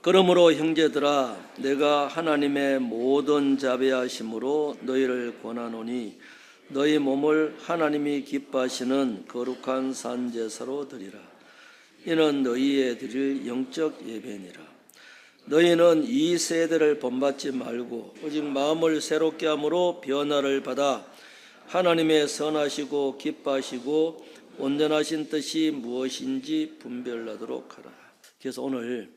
그러므로 형제들아, 내가 하나님의 모든 자비하심으로 너희를 권하노니 너희 몸을 하나님이 기뻐하시는 거룩한 산제사로 드리라. 이는 너희의 드릴 영적 예배니라. 너희는 이 세대를 본받지 말고 오직 마음을 새롭게 함으로 변화를 받아 하나님의 선하시고 기뻐하시고 온전하신 뜻이 무엇인지 분별하도록 하라. 그래서 오늘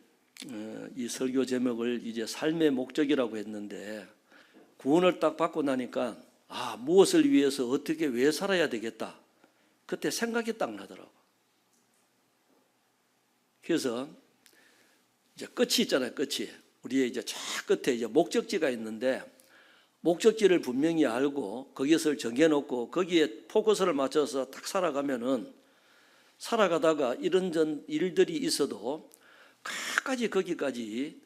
이 설교 제목을 이제 삶의 목적이라고 했는데, 구원을 딱 받고 나니까 무엇을 위해서 어떻게 왜 살아야 되겠다, 그때 생각이 딱 나더라고. 그래서 이제 끝이 있잖아요. 끝이 우리의 이제 저 끝에 이제 목적지가 있는데, 목적지를 분명히 알고 거기서 정해놓고 거기에 포커스를 맞춰서 딱 살아가면은, 살아가다가 이런저런 일들이 있어도 끝까지 거기까지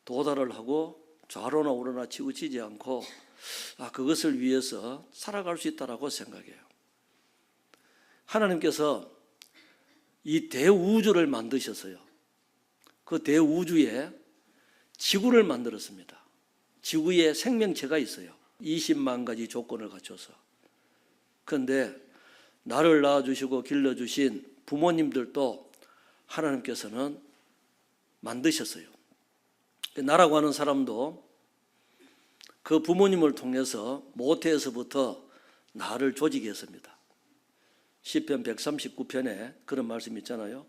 도달을 하고 좌로나 우로나 치우치지 않고 그것을 위해서 살아갈 수 있다라고 생각해요. 하나님께서 이 대우주를 만드셨어요. 그 대우주에 지구를 만들었습니다. 지구에 생명체가 있어요. 20만 가지 조건을 갖춰서. 그런데 나를 낳아주시고 길러주신 부모님들도 하나님께서는 만드셨어요. 나라고 하는 사람도 그 부모님을 통해서 모태에서부터 나를 조직했습니다. 시편 139편에 그런 말씀이 있잖아요.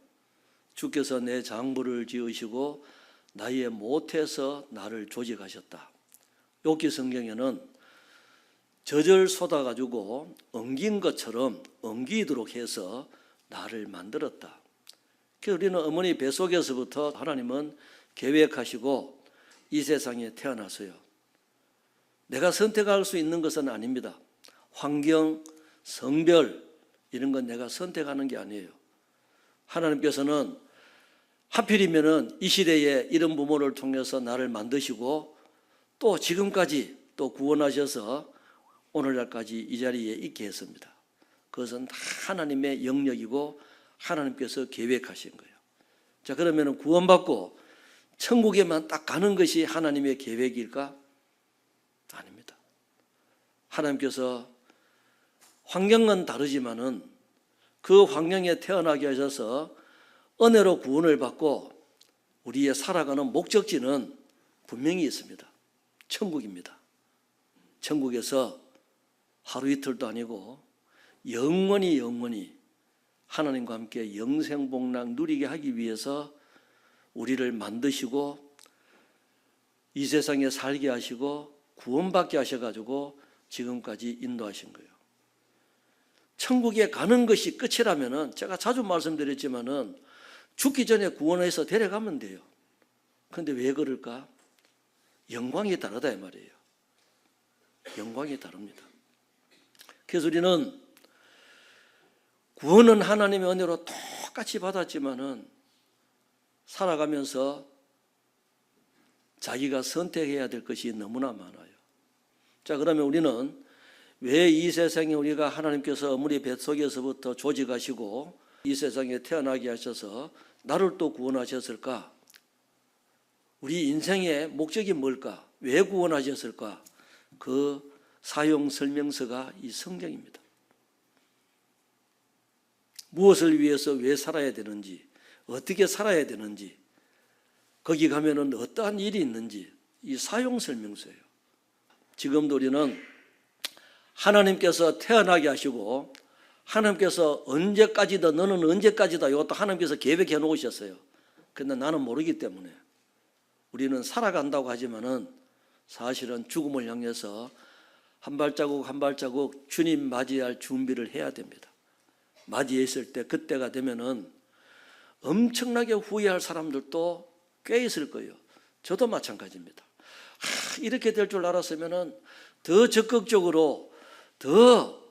주께서 내 장부를 지으시고 나의 모태에서 나를 조직하셨다. 욥기 성경에는 젖을 쏟아가지고 엉긴 것처럼 엉기도록 해서 나를 만들었다. 그래서 우리는 어머니 뱃속에서부터 하나님은 계획하시고 이 세상에 태어났어요. 내가 선택할 수 있는 것은 아닙니다. 환경, 성별 이런 건 내가 선택하는 게 아니에요. 하나님께서는 하필이면은 이 시대에 이런 부모를 통해서 나를 만드시고 또 지금까지 또 구원하셔서 오늘날까지 이 자리에 있게 했습니다. 그것은 다 하나님의 영역이고 하나님께서 계획하신 거예요. 자, 그러면 구원받고 천국에만 딱 가는 것이 하나님의 계획일까? 아닙니다. 하나님께서 환경은 다르지만은 그 환경에 태어나게 하셔서 은혜로 구원을 받고 우리의 살아가는 목적지는 분명히 있습니다. 천국입니다. 천국에서 하루 이틀도 아니고 영원히 하나님과 함께 영생복락 누리게 하기 위해서 우리를 만드시고 이 세상에 살게 하시고 구원받게 하셔가지고 지금까지 인도하신 거예요. 천국에 가는 것이 끝이라면은, 제가 자주 말씀드렸지만은 죽기 전에 구원해서 데려가면 돼요. 그런데 왜 그럴까? 영광이 다르다 이 말이에요. 영광이 다릅니다. 그래서 우리는 구원은 하나님의 은혜로 똑같이 받았지만은 살아가면서 자기가 선택해야 될 것이 너무나 많아요. 자, 그러면 우리는 왜 이 세상에 우리가 하나님께서 어머니 뱃속에서부터 조직하시고 이 세상에 태어나게 하셔서 나를 또 구원하셨을까? 우리 인생의 목적이 뭘까? 왜 구원하셨을까? 그 사용 설명서가 이 성경입니다. 무엇을 위해서 왜 살아야 되는지, 어떻게 살아야 되는지, 거기 가면은 어떠한 일이 있는지, 이 사용 설명서예요. 지금도 우리는 하나님께서 태어나게 하시고 하나님께서 언제까지다, 너는 언제까지다, 이것도 하나님께서 계획해 놓으셨어요. 그런데 나는 모르기 때문에 우리는 살아간다고 하지만은 사실은 죽음을 향해서 한 발자국 한 발자국 주님 맞이할 준비를 해야 됩니다. 맞이했을 때 그때가 되면은 엄청나게 후회할 사람들도 꽤 있을 거예요. 저도 마찬가지입니다. 이렇게 될 줄 알았으면은 더 적극적으로 더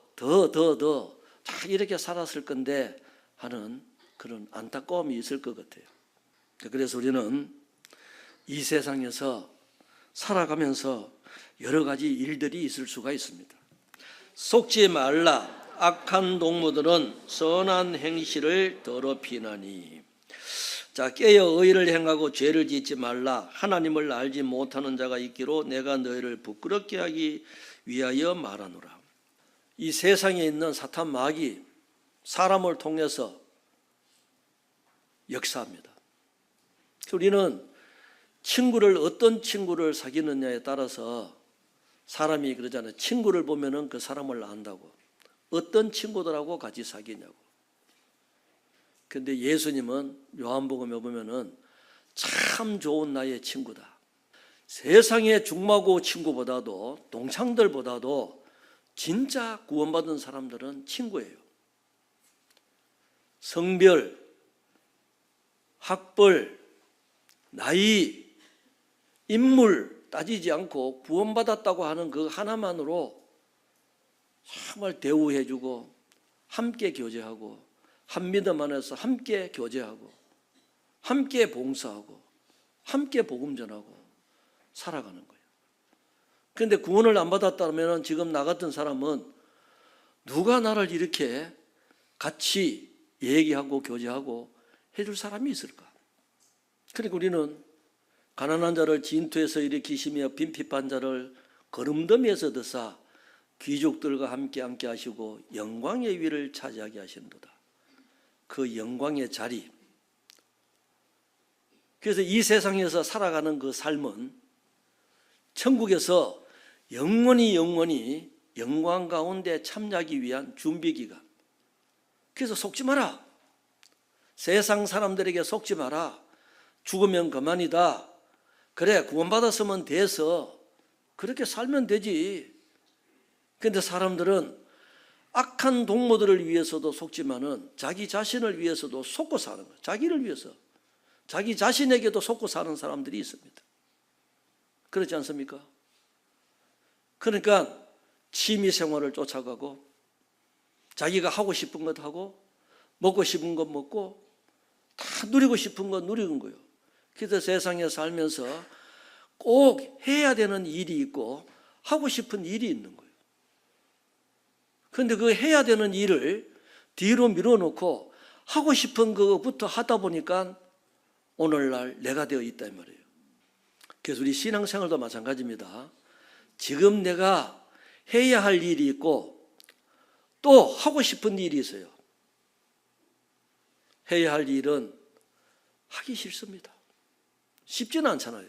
이렇게 살았을 건데 하는 그런 안타까움이 있을 것 같아요. 그래서 우리는 이 세상에서 살아가면서 여러 가지 일들이 있을 수가 있습니다. 속지 말라. 악한 동무들은 선한 행실을 더럽히나니. 자, 깨어 의를 행하고 죄를 짓지 말라. 하나님을 알지 못하는 자가 있기로 내가 너희를 부끄럽게 하기 위하여 말하노라. 이 세상에 있는 사탄 마귀 사람을 통해서 역사합니다. 우리는 친구를 어떤 친구를 사귀느냐에 따라서 사람이 그러잖아요. 친구를 보면은 그 사람을 안다고. 어떤 친구들하고 같이 사귀냐고. 근데 예수님은 요한복음에 보면은 참 좋은 나의 친구다. 세상의 중마고 친구보다도 동창들보다도 진짜 구원받은 사람들은 친구예요. 성별, 학벌, 나이, 인물 따지지 않고 구원받았다고 하는 그 하나만으로 정말 대우해주고 함께 교제하고 한 믿음 안에서 함께 교제하고 함께 봉사하고 함께 복음 전하고 살아가는 거예요. 그런데 구원을 안 받았다면 지금 나 같은 사람은 누가 나를 이렇게 같이 얘기하고 교제하고 해줄 사람이 있을까? 그러니까 우리는 가난한 자를 진토에서 일으키시며 빈핍한 자를 거름더미에서 드사 귀족들과 함께 하시고 영광의 위를 차지하게 하신도다. 그 영광의 자리. 그래서 이 세상에서 살아가는 그 삶은 천국에서 영원히 영광 가운데 참여하기 위한 준비기간. 그래서 속지 마라. 세상 사람들에게 속지 마라. 죽으면 그만이다. 그래, 구원받았으면 돼서 그렇게 살면 되지. 그런데 사람들은 악한 동무들을 위해서도 속지만은 자기 자신을 위해서도 속고 사는 거예요. 자기를 위해서. 자기 자신에게도 속고 사는 사람들이 있습니다. 그렇지 않습니까? 그러니까 취미 생활을 쫓아가고 자기가 하고 싶은 것 하고 먹고 싶은 것 먹고 다 누리고 싶은 것 누리는 거예요. 그래서 세상에 살면서 꼭 해야 되는 일이 있고 하고 싶은 일이 있는 거예요. 그런데 그 해야 되는 일을 뒤로 밀어놓고 하고 싶은 것부터 하다 보니까 오늘날 내가 되어 있다 이 말이에요. 그래서 우리 신앙생활도 마찬가지입니다. 지금 내가 해야 할 일이 있고 또 하고 싶은 일이 있어요. 해야 할 일은 하기 싫습니다. 쉽지는 않잖아요.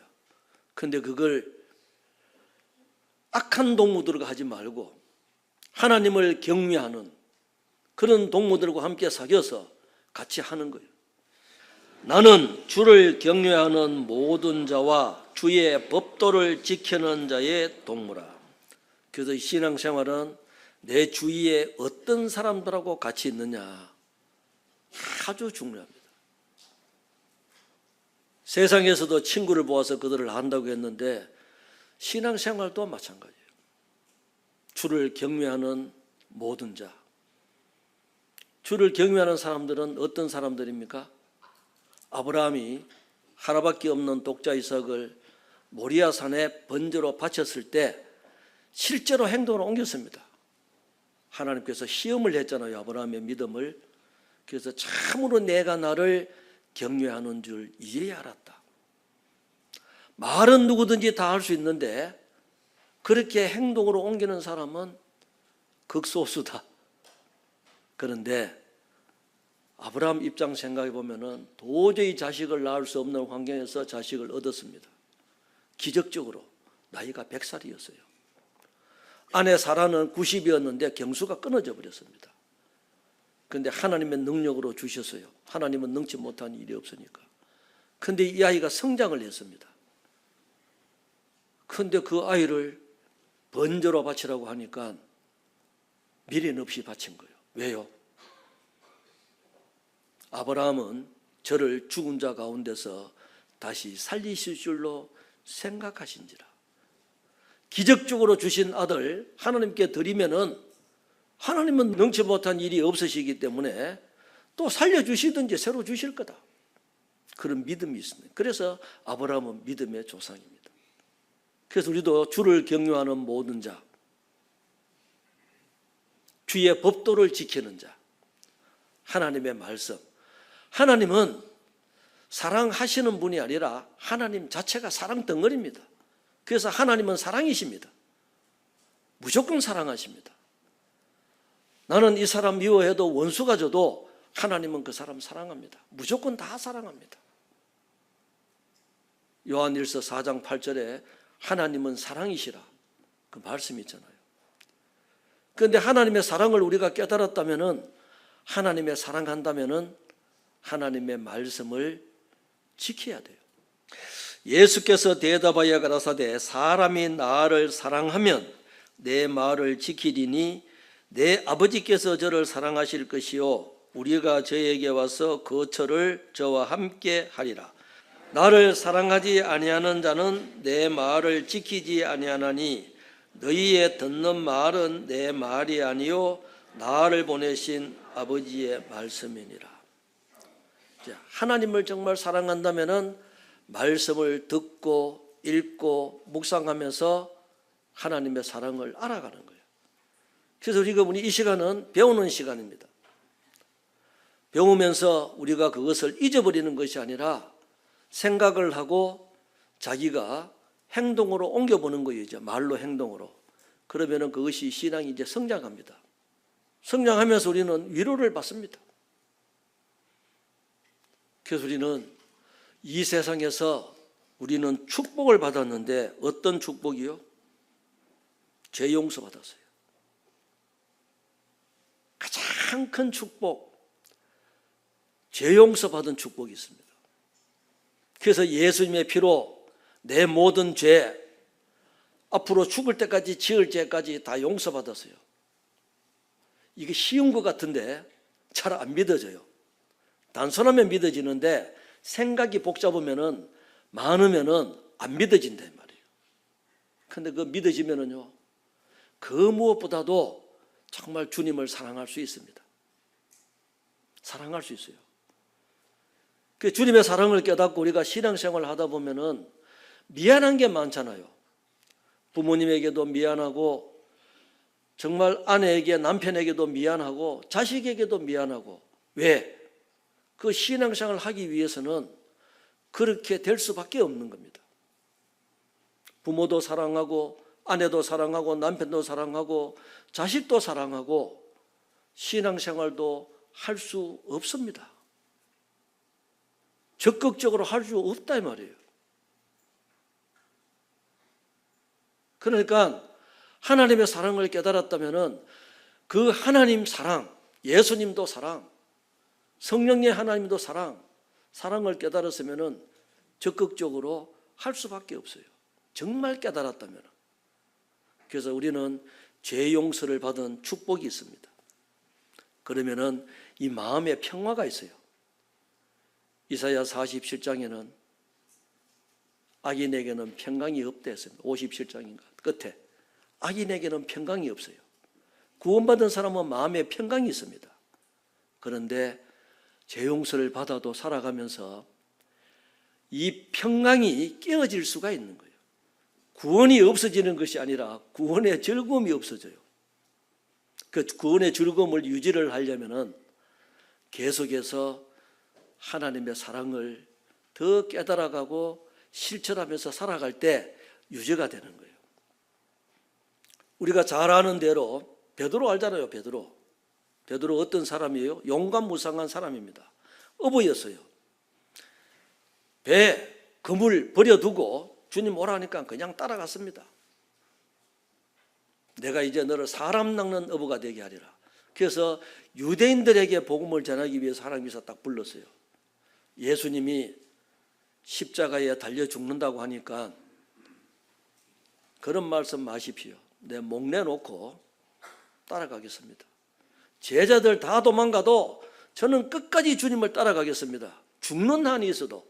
그런데 그걸 악한 동무들과 하지 말고 하나님을 경외하는 그런 동무들과 함께 사귀어서 같이 하는 거예요. 나는 주를 경외하는 모든 자와 주의 법도를 지키는 자의 동무라. 그래서 신앙생활은 내 주위에 어떤 사람들하고 같이 있느냐 아주 중요합니다. 세상에서도 친구를 보아서 그들을 안다고 했는데 신앙생활도 마찬가지예요. 주를 경외하는 모든 자. 주를 경외하는 사람들은 어떤 사람들입니까? 아브라함이 하나밖에 없는 독자 이삭을 모리아 산에 번제로 바쳤을 때 실제로 행동으로 옮겼습니다. 하나님께서 시험을 했잖아요. 아브라함의 믿음을. 그래서 참으로 내가 나를 경외하는 줄 이제야 알았다. 말은 누구든지 다 할 수 있는데 그렇게 행동으로 옮기는 사람은 극소수다. 그런데 아브라함 입장 생각해 보면은 도저히 자식을 낳을 수 없는 환경에서 자식을 얻었습니다. 기적적으로 나이가 100살이었어요. 아내 사라는 90이었는데 경수가 끊어져 버렸습니다. 그런데 하나님의 능력으로 주셨어요. 하나님은 능치 못한 일이 없으니까. 그런데 이 아이가 성장을 했습니다. 그런데 그 아이를 번제로 바치라고 하니까 미련 없이 바친 거예요. 왜요? 아브라함은 저를 죽은 자 가운데서 다시 살리실 줄로 생각하신지라. 기적적으로 주신 아들 하나님께 드리면은 하나님은 능치 못한 일이 없으시기 때문에 또 살려주시든지 새로 주실 거다. 그런 믿음이 있습니다. 그래서 아브라함은 믿음의 조상입니다. 그래서 우리도 주를 경외하는 모든 자, 주의 법도를 지키는 자, 하나님의 말씀. 하나님은 사랑하시는 분이 아니라 하나님 자체가 사랑 덩어리입니다. 그래서 하나님은 사랑이십니다. 무조건 사랑하십니다. 나는 이 사람 미워해도 원수가 져도 하나님은 그 사람 사랑합니다. 무조건 다 사랑합니다. 요한일서 4장 8절에 하나님은 사랑이시라 그 말씀이 있잖아요. 그런데 하나님의 사랑을 우리가 깨달았다면은, 하나님의 사랑한다면은 하나님의 말씀을 지켜야 돼요. 예수께서 대답하여 가라사대 사람이 나를 사랑하면 내 말을 지키리니 내 아버지께서 저를 사랑하실 것이요 우리가 저에게 와서 거처를 저와 함께 하리라. 나를 사랑하지 아니하는 자는 내 말을 지키지 아니하나니 너희의 듣는 말은 내 말이 아니요 나를 보내신 아버지의 말씀이니라. 하나님을 정말 사랑한다면은 말씀을 듣고 읽고 묵상하면서 하나님의 사랑을 알아가는 거예요. 그래서 우리가 이 시간은 배우는 시간입니다. 배우면서 우리가 그것을 잊어버리는 것이 아니라 생각을 하고 자기가 행동으로 옮겨보는 거예요. 이제 말로 행동으로. 그러면은 그것이 신앙이 이제 성장합니다. 성장하면서 우리는 위로를 받습니다. 그래서 우리는 이 세상에서 우리는 축복을 받았는데 어떤 축복이요? 죄 용서 받았어요. 가장 큰 축복, 죄 용서 받은 축복이 있습니다. 그래서 예수님의 피로 내 모든 죄, 앞으로 죽을 때까지 지을 죄까지 다 용서받았어요. 이게 쉬운 것 같은데 잘 안 믿어져요. 단순하면 믿어지는데 생각이 복잡하면은, 많으면은 안 믿어진단 말이에요. 근데 그 믿어지면은요, 그 무엇보다도 정말 주님을 사랑할 수 있습니다. 사랑할 수 있어요. 그 주님의 사랑을 깨닫고 우리가 신앙생활을 하다 보면은 미안한 게 많잖아요. 부모님에게도 미안하고, 정말 아내에게, 남편에게도 미안하고, 자식에게도 미안하고. 왜? 그 신앙생활을 하기 위해서는 그렇게 될 수밖에 없는 겁니다. 부모도 사랑하고, 아내도 사랑하고, 남편도 사랑하고, 자식도 사랑하고, 신앙생활도 할 수 없습니다. 적극적으로 할 수 없다 이 말이에요. 그러니까 하나님의 사랑을 깨달았다면은 그 하나님 사랑, 예수님도 사랑, 성령의 하나님도 사랑을 깨달았으면은 적극적으로 할 수밖에 없어요. 정말 깨달았다면. 그래서 우리는 죄 용서를 받은 축복이 있습니다. 그러면은 이 마음에 평화가 있어요. 이사야 47장에는 악인에게는 평강이 없다 했습니다. 57장인가 끝에 악인에게는 평강이 없어요. 구원받은 사람은 마음에 평강이 있습니다. 그런데 죄 용서를 받아도 살아가면서 이 평강이 깨어질 수가 있는 거예요. 구원이 없어지는 것이 아니라 구원의 즐거움이 없어져요. 그 구원의 즐거움을 유지를 하려면은 계속해서 하나님의 사랑을 더 깨달아가고 실천하면서 살아갈 때 유지가 되는 거예요. 우리가 잘 아는 대로 베드로 알잖아요. 베드로 어떤 사람이에요? 용감무쌍한 사람입니다. 어부였어요. 배 그물 버려두고 주님 오라니까 그냥 따라갔습니다. 내가 이제 너를 사람 낚는 어부가 되게 하리라. 그래서 유대인들에게 복음을 전하기 위해서 하나님께서 딱 불렀어요. 예수님이 십자가에 달려 죽는다고 하니까 그런 말씀 마십시오. 내 목 내놓고 따라가겠습니다. 제자들 다 도망가도 저는 끝까지 주님을 따라가겠습니다. 죽는 한이 있어도.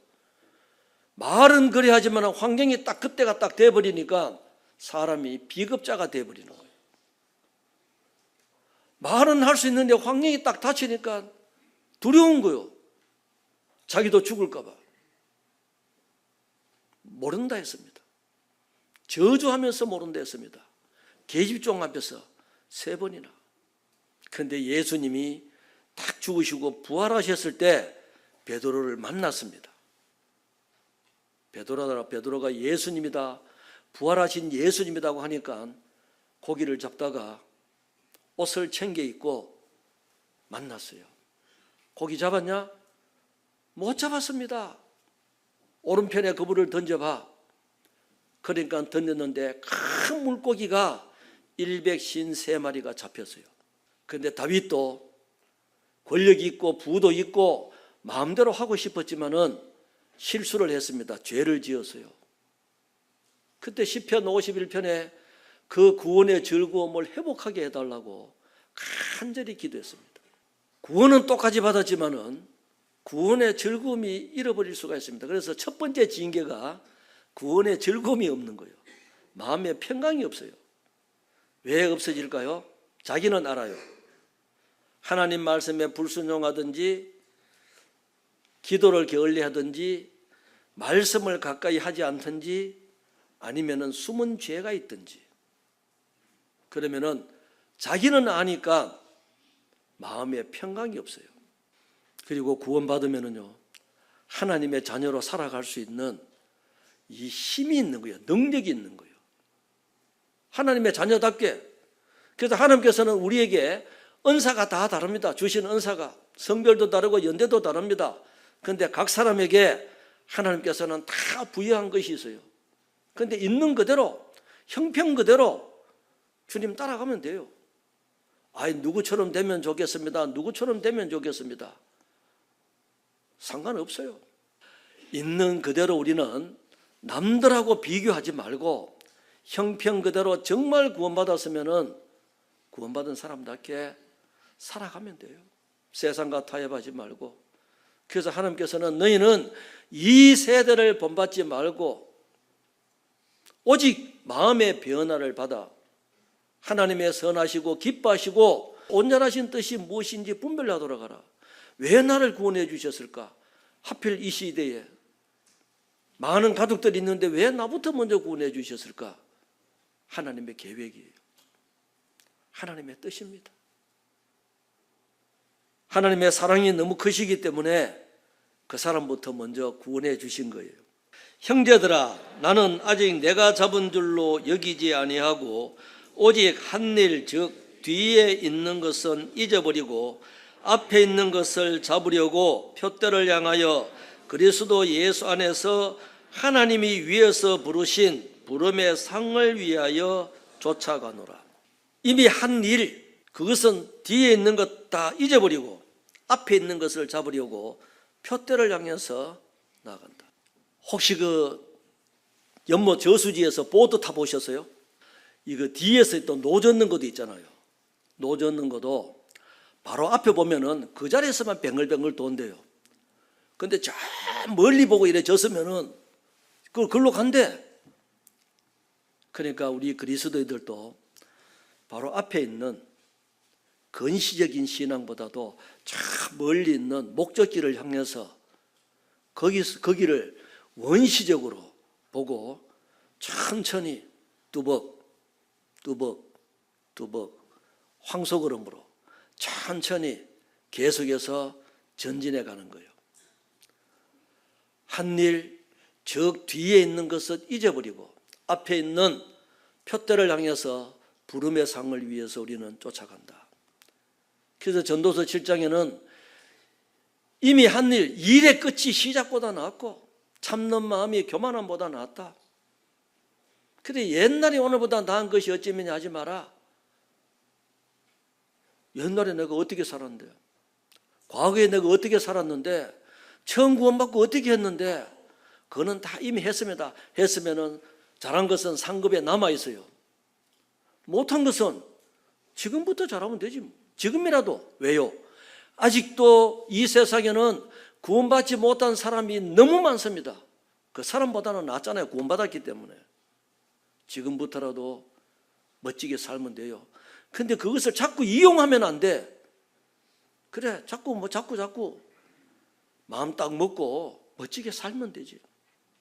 말은 그래 하지만 환경이 딱 그때가 딱 돼버리니까 사람이 비겁자가 돼버리는 거예요. 말은 할 수 있는데 환경이 딱 닫히니까 두려운 거예요. 자기도 죽을까 봐. 모른다 했습니다. 저주하면서 모른다 했습니다. 계집종 앞에서 3번이나. 그런데 예수님이 딱 죽으시고 부활하셨을 때 베드로를 만났습니다. 베드로가 예수님이다, 부활하신 예수님이라고 하니까 고기를 잡다가 옷을 챙겨 입고 만났어요. 고기 잡았냐? 못 잡았습니다. 오른편에 그물을 던져봐. 그러니까 던졌는데 큰 물고기가 153마리가 잡혔어요. 그런데 다윗도 권력이 있고 부도 있고 마음대로 하고 싶었지만은 실수를 했습니다. 죄를 지었어요. 그때 시편 51편에 그 구원의 즐거움을 회복하게 해달라고 간절히 기도했습니다. 구원은 똑같이 받았지만은 구원의 즐거움이 잃어버릴 수가 있습니다. 그래서 첫 번째 징계가 구원의 즐거움이 없는 거예요. 마음의 평강이 없어요. 왜 없어질까요? 자기는 알아요. 하나님 말씀에 불순종하든지 기도를 게을리하든지 말씀을 가까이 하지 않든지 아니면은 숨은 죄가 있든지, 그러면은 자기는 아니까 마음에 평강이 없어요. 그리고 구원받으면은요, 하나님의 자녀로 살아갈 수 있는 이 힘이 있는 거예요. 능력이 있는 거예요. 하나님의 자녀답게. 그래서 하나님께서는 우리에게 은사가 다 다릅니다. 주시는 은사가 성별도 다르고 연대도 다릅니다. 그런데 각 사람에게 하나님께서는 다 부여한 것이 있어요. 그런데 있는 그대로, 형편 그대로 주님 따라가면 돼요. 아이, 누구처럼 되면 좋겠습니다. 누구처럼 되면 좋겠습니다. 상관없어요. 있는 그대로 우리는 남들하고 비교하지 말고 형편 그대로 정말 구원받았으면은 구원받은 사람답게 살아가면 돼요. 세상과 타협하지 말고. 그래서 하나님께서는 너희는 이 세대를 본받지 말고 오직 마음의 변화를 받아 하나님의 선하시고 기뻐하시고 온전하신 뜻이 무엇인지 분별하도록 하라. 왜 나를 구원해 주셨을까? 하필 이 시대에 많은 가족들이 있는데 왜 나부터 먼저 구원해 주셨을까? 하나님의 계획이에요. 하나님의 뜻입니다. 하나님의 사랑이 너무 크시기 때문에 그 사람부터 먼저 구원해 주신 거예요. 형제들아, 나는 아직 내가 잡은 줄로 여기지 아니하고 오직 한 일, 즉 뒤에 있는 것은 잊어버리고 앞에 있는 것을 잡으려고 표대를 향하여 그리스도 예수 안에서 하나님이 위에서 부르신 부름의 상을 위하여 쫓아가노라. 이미 한 일, 그것은 뒤에 있는 것 다 잊어버리고 앞에 있는 것을 잡으려고 표대를 향해서 나간다. 혹시 그 연못 저수지에서 보트 타보셨어요? 이거 뒤에서 또 노 젓는 것도 있잖아요. 노 젓는 것도 바로 앞에 보면은 그 자리에서만 뱅글뱅글 돈대요. 근데 저 멀리 보고 이래 졌으면은 그걸 글로 간대. 그러니까 우리 그리스도인들도 바로 앞에 있는 건시적인 신앙보다도 저 멀리 있는 목적지를 향해서 거기를 원시적으로 보고 천천히 뚜벅 황소걸음으로 천천히 계속해서 전진해 가는 거예요. 한 일, 즉 뒤에 있는 것을 잊어버리고 앞에 있는 표대를 향해서 부름의 상을 위해서 우리는 쫓아간다. 그래서 전도서 7장에는 이미 한 일, 일의 끝이 시작보다 낫고 참는 마음이 교만함보다 낫다. 그래, 옛날이 오늘보다 나은 것이 어찌미냐 하지 마라. 옛날에 내가 어떻게 살았는데, 과거에 내가 어떻게 살았는데, 처음 구원받고 어떻게 했는데, 그거는 다 이미 했습니다. 했으면은 잘한 것은 상급에 남아 있어요. 못한 것은 지금부터 잘하면 되지. 지금이라도. 왜요? 아직도 이 세상에는 구원받지 못한 사람이 너무 많습니다. 그 사람보다는 낫잖아요. 구원받았기 때문에. 지금부터라도 멋지게 살면 돼요. 근데 그것을 자꾸 이용하면 안 돼. 그래, 자꾸 마음 딱 먹고 멋지게 살면 되지.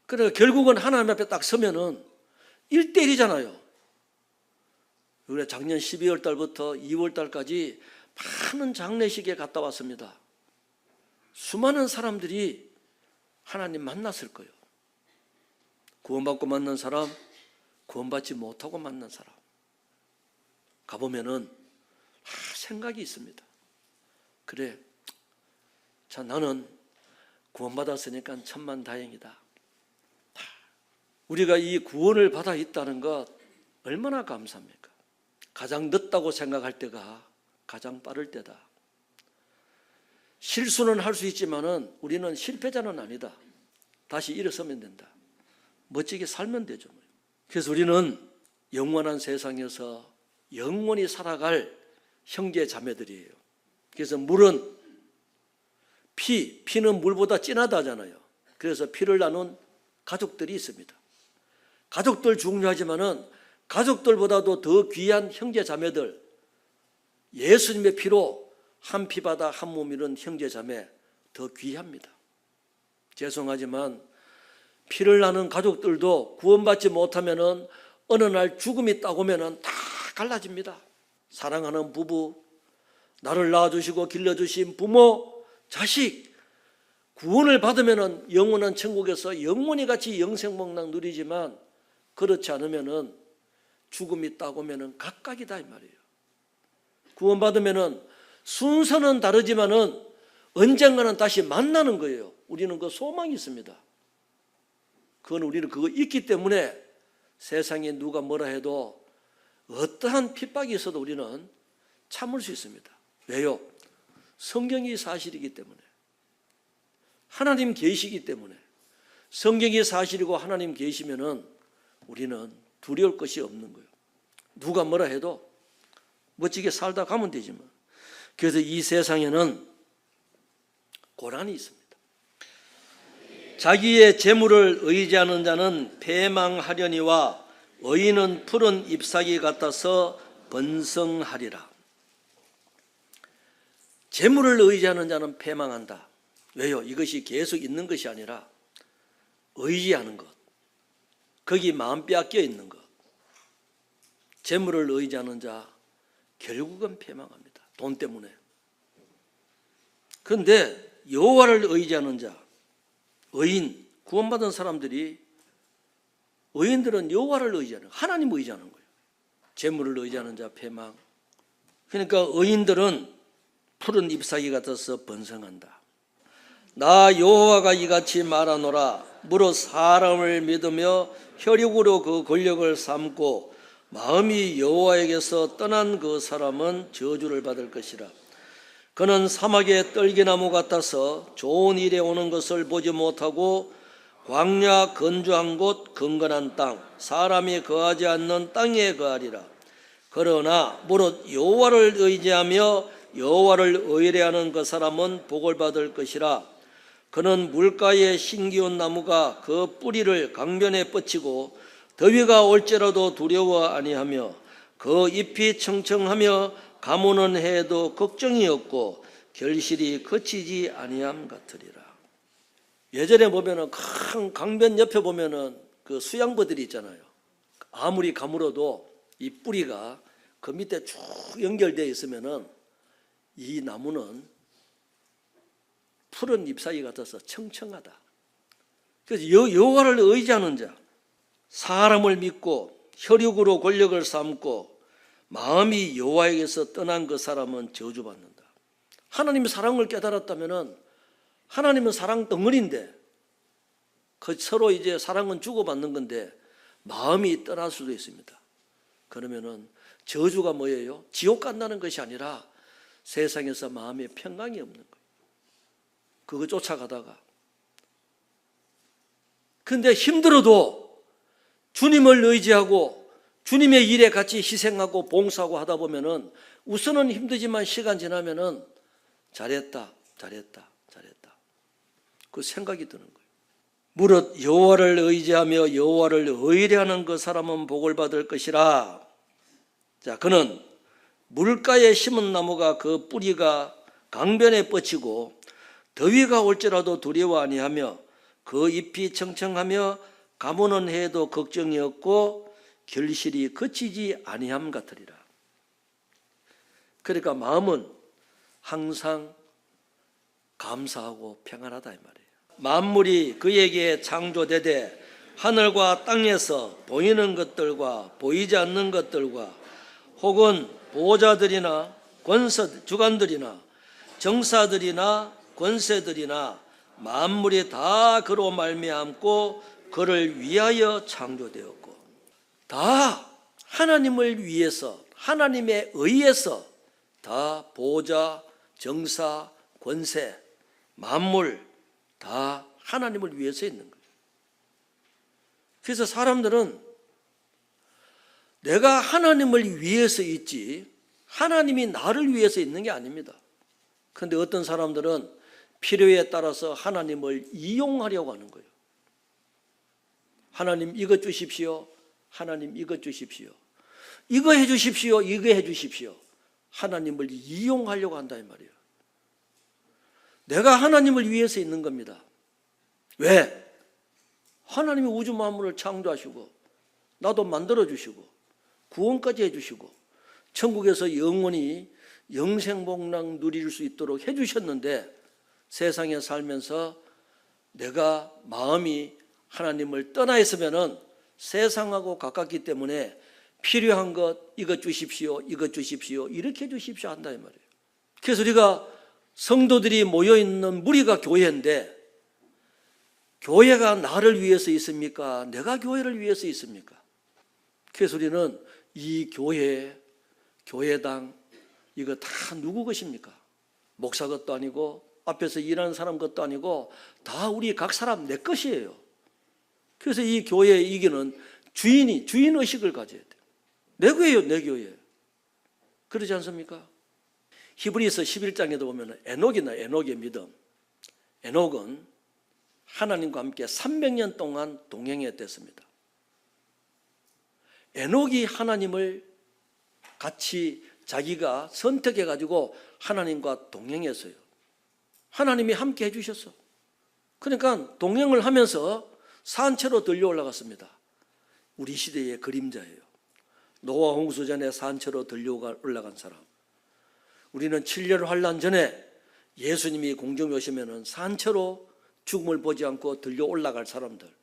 그래, 결국은 하나님 앞에 딱 서면은 1대1이잖아요. 그래, 작년 12월 달부터 2월 달까지 많은 장례식에 갔다 왔습니다. 수많은 사람들이 하나님 만났을 거예요. 구원받고 만난 사람, 구원받지 못하고 만난 사람 가보면은 생각이 있습니다. 그래, 자 나는 구원받았으니까 천만다행이다. 우리가 이 구원을 받아 있다는 것 얼마나 감사합니까? 가장 늦다고 생각할 때가 가장 빠를 때다. 실수는 할 수 있지만은 우리는 실패자는 아니다. 다시 일어서면 된다. 멋지게 살면 되죠. 그래서 우리는 영원한 세상에서 영원히 살아갈 형제 자매들이에요. 그래서 물은 피는 물보다 진하다잖아요. 그래서 피를 나눈 가족들이 있습니다. 가족들 중요하지만은 가족들보다도 더 귀한 형제 자매들, 예수님의 피로 한 피바다 한 몸이는 형제 자매 더 귀합니다. 죄송하지만 피를 나눈 가족들도 구원받지 못하면은 어느 날 죽음이 딱 오면은 다 갈라집니다. 사랑하는 부부, 나를 낳아주시고 길러주신 부모, 자식, 구원을 받으면은 영원한 천국에서 영원히 같이 영생복락 누리지만 그렇지 않으면은 죽음이 딱 오면은 각각이다 이 말이에요. 구원받으면은 순서는 다르지만은 언젠가는 다시 만나는 거예요. 우리는 그 소망이 있습니다. 우리는 그거 있기 때문에 세상에 누가 뭐라 해도 어떠한 핍박이 있어도 우리는 참을 수 있습니다. 왜요? 성경이 사실이기 때문에, 하나님 계시기 때문에. 성경이 사실이고 하나님 계시면은 우리는 두려울 것이 없는 거예요. 누가 뭐라 해도 멋지게 살다 가면 되지만. 그래서 이 세상에는 고난이 있습니다. 자기의 재물을 의지하는 자는 패망하려니와 의인은 푸른 잎사귀 같아서 번성하리라. 재물을 의지하는 자는 패망한다. 왜요? 이것이 계속 있는 것이 아니라 의지하는 것, 거기 마음 빼앗겨 있는 것. 재물을 의지하는 자 결국은 패망합니다. 돈 때문에. 그런데 여호와를 의지하는 자, 의인, 구원받은 사람들이, 의인들은 여호와를 의지하는, 하나님 의지하는 거예요. 재물을 의지하는 자 패망. 그러니까 의인들은 푸른 잎사귀 같아서 번성한다. 나 여호와가 이같이 말하노라. 무릇 사람을 믿으며 혈육으로 그 권력을 삼고 마음이 여호와에게서 떠난 그 사람은 저주를 받을 것이라. 그는 사막의 떨기나무 같아서 좋은 일에 오는 것을 보지 못하고 광야 건조한 곳 건건한 땅, 사람이 거하지 않는 땅에 거하리라. 그러나 무릇 여호와를 의지하며 여호와를 의뢰하는 그 사람은 복을 받을 것이라. 그는 물가에 신기운 나무가 그 뿌리를 강변에 뻗치고 더위가 올지라도 두려워 아니하며 그 잎이 청청하며 가무는 해에도 걱정이 없고 결실이 거치지 아니함 같으리라. 예전에 보면은 큰 강변 옆에 보면은 그 수양버들이 있잖아요. 아무리 가물어도 이 뿌리가 그 밑에 쭉 연결되어 있으면은 이 나무는 푸른 잎사귀 같아서 청청하다. 그래서 여호와를 의지하는 자, 사람을 믿고 혈육으로 권력을 삼고 마음이 여호와에게서 떠난 그 사람은 저주받는다. 하나님의 사랑을 깨달았다면은 하나님은 사랑 덩어리인데 그 서로 이제 사랑은 주고받는 건데 마음이 떠날 수도 있습니다. 그러면은 저주가 뭐예요? 지옥 간다는 것이 아니라 세상에서 마음에 평강이 없는 거예요. 그거 쫓아가다가. 근데 힘들어도 주님을 의지하고 주님의 일에 같이 희생하고 봉사하고 하다 보면은 우선은 힘들지만 시간 지나면은 잘했다. 그 생각이 드는 거예요. 무릇 여호와를 의지하며 여호와를 의뢰하는 그 사람은 복을 받을 것이라. 자, 그는 물가에 심은 나무가 그 뿌리가 강변에 뻗치고 더위가 올지라도 두려워 아니하며 그 잎이 청청하며 가무는 해에도 걱정이 없고 결실이 거치지 아니함 같으리라. 그러니까 마음은 항상 감사하고 평안하다 이 말이에요. 만물이 그에게 창조되되 하늘과 땅에서 보이는 것들과 보이지 않는 것들과 혹은 보호자들이나 주관들이나 정사들이나 권세들이나 만물이 다 그로 말미암고 그를 위하여 창조되었고, 다 하나님을 위해서, 하나님에 의해서 다 보호자, 정사, 권세, 만물 다 하나님을 위해서 있는 거예요. 그래서 사람들은 내가 하나님을 위해서 있지 하나님이 나를 위해서 있는 게 아닙니다. 그런데 어떤 사람들은 필요에 따라서 하나님을 이용하려고 하는 거예요. 하나님 이것 주십시오. 하나님 이것 주십시오. 이거 해 주십시오. 이거 해 주십시오. 하나님을 이용하려고 한다 이 말이에요. 내가 하나님을 위해서 있는 겁니다. 왜? 하나님이 우주 만물을 창조하시고 나도 만들어주시고 구원까지 해주시고 천국에서 영원히 영생복락 누릴 수 있도록 해주셨는데, 세상에 살면서 내가 마음이 하나님을 떠나 있으면은 세상하고 가깝기 때문에 필요한 것 이것 주십시오, 이것 주십시오, 이렇게 주십시오 한다 이 말이에요. 그래서 우리가 성도들이 모여있는 무리가 교회인데, 교회가 나를 위해서 있습니까? 내가 교회를 위해서 있습니까? 그래서 우리는 이 교회, 교회당 이거 다 누구 것입니까? 목사 것도 아니고 앞에서 일하는 사람 것도 아니고 다 우리 각 사람 내 것이에요. 그래서 이 교회의 이기는 주인의식을 가져야 돼요. 내 교회예요, 내 교회. 그러지 않습니까? 히브리서 11장에도 보면 에녹의 믿음. 에녹은 하나님과 함께 300년 동안 동행했습니다. 에녹이 하나님을 같이 자기가 선택해가지고 하나님과 동행했어요. 하나님이 함께 해주셨어. 그러니까 동행을 하면서 산채로 들려 올라갔습니다. 우리 시대의 그림자예요. 노아 홍수 전에 산채로 들려 올라간 사람. 우리는 7년 환란 전에 예수님이 공중에 오시면은 산채로 죽음을 보지 않고 들려 올라갈 사람들.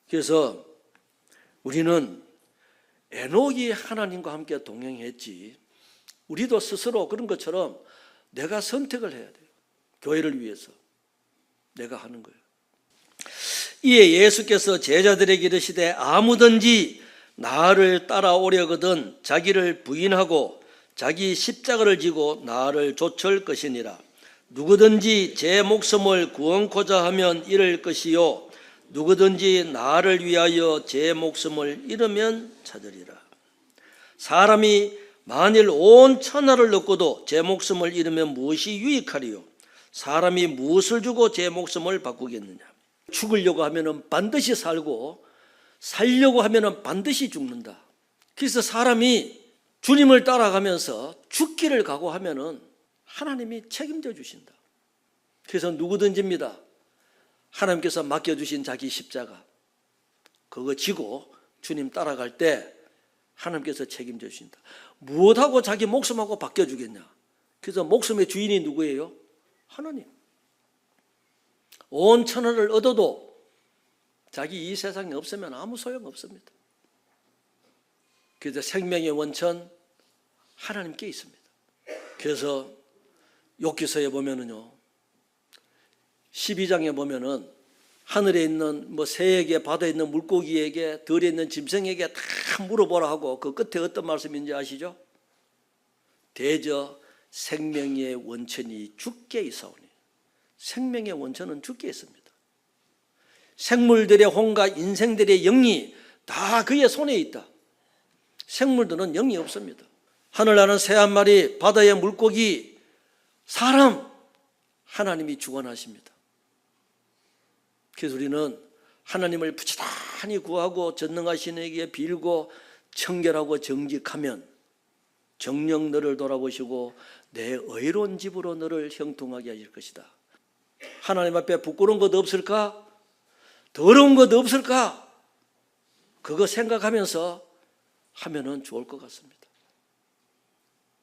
그래서 우리는 에녹이 하나님과 함께 동행했지, 우리도 스스로 그런 것처럼 내가 선택을 해야 돼요. 교회를 위해서 내가 하는 거예요. 이에 예수께서 제자들에게 이르시되 아무든지 나를 따라오려거든 자기를 부인하고 자기 십자가를 지고 나를 좇을 것이니라. 누구든지 제 목숨을 구원코자 하면 잃을 것이요 누구든지 나를 위하여 제 목숨을 잃으면 찾으리라. 사람이 만일 온 천하를 얻고도 제 목숨을 잃으면 무엇이 유익하리요? 사람이 무엇을 주고 제 목숨을 바꾸겠느냐? 죽으려고 하면은 반드시 살고 살려고 하면은 반드시 죽는다. 그래서 사람이 주님을 따라가면서 죽기를 각오하면은 하나님이 책임져 주신다. 그래서 누구든지입니다. 하나님께서 맡겨주신 자기 십자가 그거 지고 주님 따라갈 때 하나님께서 책임져 주신다. 무엇하고 자기 목숨하고 바뀌어주겠냐? 그래서 목숨의 주인이 누구예요? 하나님. 온 천하를 얻어도 자기 이 세상에 없으면 아무 소용없습니다. 그래서 생명의 원천 하나님께 있습니다. 그래서 욥기서에 보면은요, 12장에 보면은 하늘에 있는 새에게, 바다에 있는 물고기에게, 들에 있는 짐승에게 다 물어보라 하고 그 끝에 어떤 말씀인지 아시죠? 대저 생명의 원천이 주께 있사오니. 생명의 원천은 주께 있습니다. 생물들의 혼과 인생들의 영이 다 그의 손에 있다. 생물들은 영이 없습니다. 하늘나는 새 한 마리, 바다의 물고기, 사람, 하나님이 주관하십니다. 그래서 우리는 하나님을 부지런히 구하고 전능하신 이에게 빌고 청결하고 정직하면 정녕 너를 돌아보시고 내 의로운 집으로 너를 형통하게 하실 것이다. 하나님 앞에 부끄러운 것 없을까? 더러운 것 없을까? 그거 생각하면서 하면은 좋을 것 같습니다.